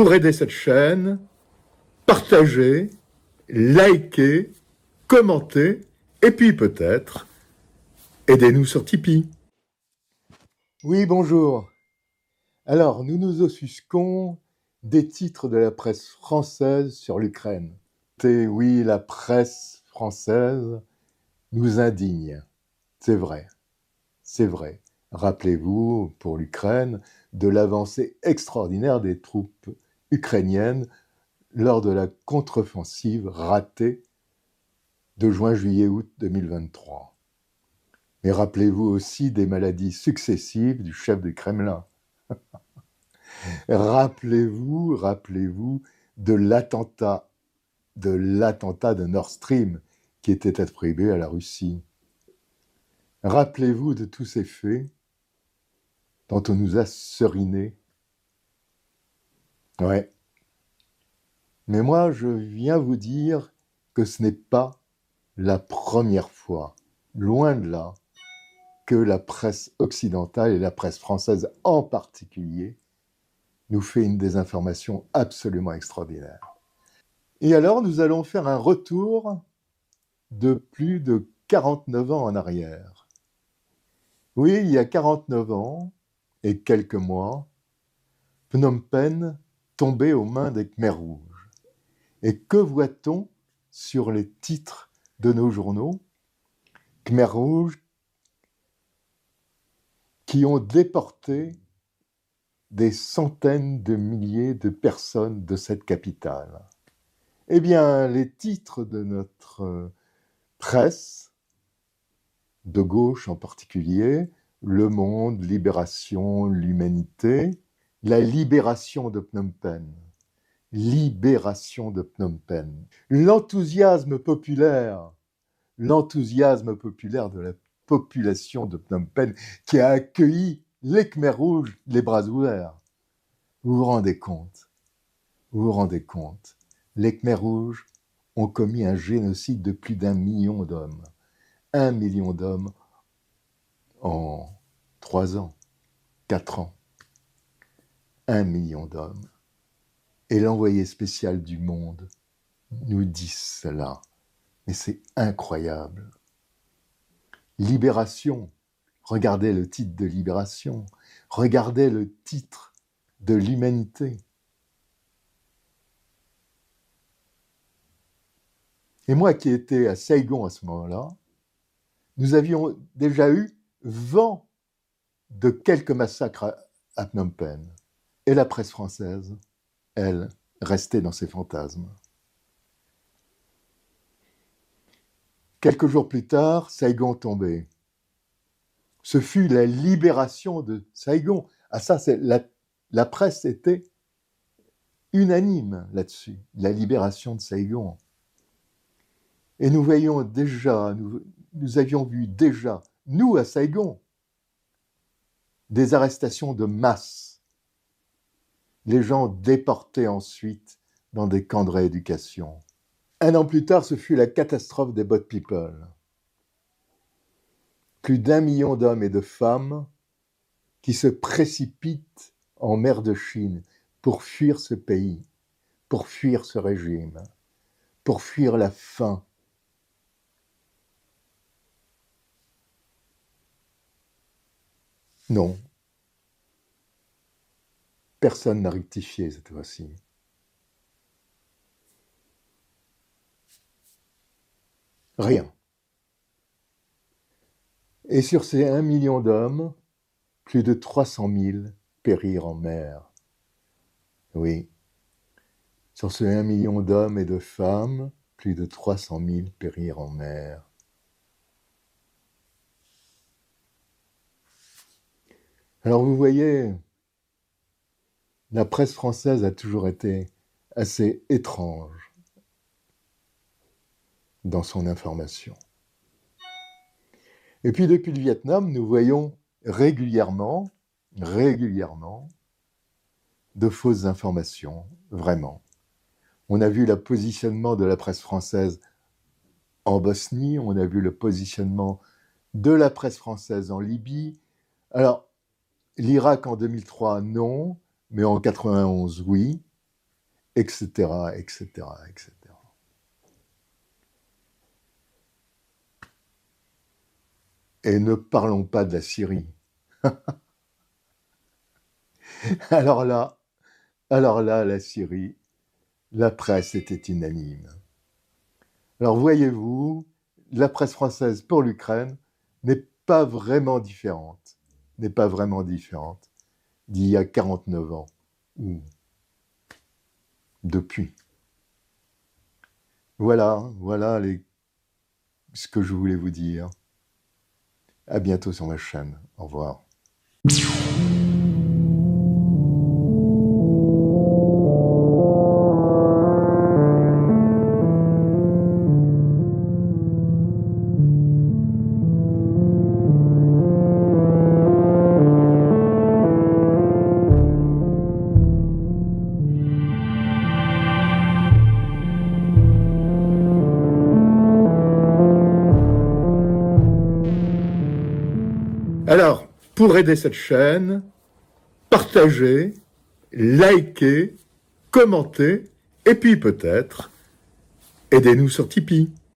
Pour aider cette chaîne, partagez, likez, commentez, et puis peut-être, aidez-nous sur Tipeee. Oui, bonjour. Alors, nous nous offusquons des titres de la presse française sur l'Ukraine. Et oui, la presse française nous indigne. C'est vrai, c'est vrai. Rappelez-vous, pour l'Ukraine, de l'avancée extraordinaire des troupes ukrainiennes lors de la contre-offensive ratée de juin, juillet, août 2023. Mais rappelez-vous aussi des maladies successives du chef du Kremlin. Rappelez-vous de l'attentat de Nord Stream qui était attribué à la Russie. Rappelez-vous de tous ces faits dont on nous a seriné. Ouais. Mais moi, je viens vous dire que ce n'est pas la première fois, loin de là, que la presse occidentale et la presse française en particulier nous fait une désinformation absolument extraordinaire. Et alors, nous allons faire un retour de plus de 49 ans en arrière. Oui, il y a 49 ans et quelques mois, Phnom Penh tombait aux mains des Khmers rouges. Et que voit-on sur les titres de nos journaux? Khmers rouges qui ont déporté des centaines de milliers de personnes de cette capitale. Eh bien, les titres de notre presse, de gauche en particulier, Le Monde, Libération, L'Humanité, la libération de Phnom Penh. Libération de Phnom Penh. L'enthousiasme populaire de la population de Phnom Penh qui a accueilli les Khmers rouges les bras ouverts. Vous vous rendez compte? Les Khmers rouges ont commis un génocide de plus d'1 million d'hommes. 1 million d'hommes en 3 ans, 4 ans. 1 million d'hommes. Et l'envoyé spécial du Monde nous dit cela. Mais c'est incroyable. Libération. Regardez le titre de Libération. Regardez le titre de l'Humanité. Et moi qui étais à Saigon à ce moment-là, nous avions déjà eu vent de quelques massacres à Phnom Penh. Et la presse française, elle, restait dans ses fantasmes. Quelques jours plus tard, Saigon tombait. Ce fut la libération de Saigon. Ah ça, la presse était unanime là-dessus, la libération de Saigon. Et nous voyions déjà, nous avions vu déjà, nous à Saigon, des arrestations de masse. Les gens déportés ensuite dans des camps de rééducation. 1 an plus tard, ce fut la catastrophe des Boat People. Plus d'1 million d'hommes et de femmes qui se précipitent en mer de Chine pour fuir ce pays, pour fuir ce régime, pour fuir la faim. Non. Personne n'a rectifié cette fois-ci. Rien. Et sur ces 1 million d'hommes, plus de 300 000 périrent en mer. Oui. Sur ces 1 million d'hommes et de femmes, plus de 300 000 périrent en mer. Alors vous voyez, la presse française a toujours été assez étrange dans son information. Et puis depuis le Vietnam, nous voyons régulièrement, de fausses informations, vraiment. On a vu le positionnement de la presse française en Bosnie, on a vu le positionnement de la presse française en Libye. Alors, l'Irak en 2003, non, mais en 91, oui. etc., etc., etc. Et ne parlons pas de la Syrie. Alors là, la Syrie, la presse était unanime. Alors voyez-vous, la presse française pour l'Ukraine n'est pas vraiment différente, d'il y a 49 ans, ou depuis. Voilà ce que je voulais vous dire. À bientôt sur ma chaîne. Au revoir. Alors, pour aider cette chaîne, partagez, likez, commentez, et puis peut-être, aidez-nous sur Tipeee.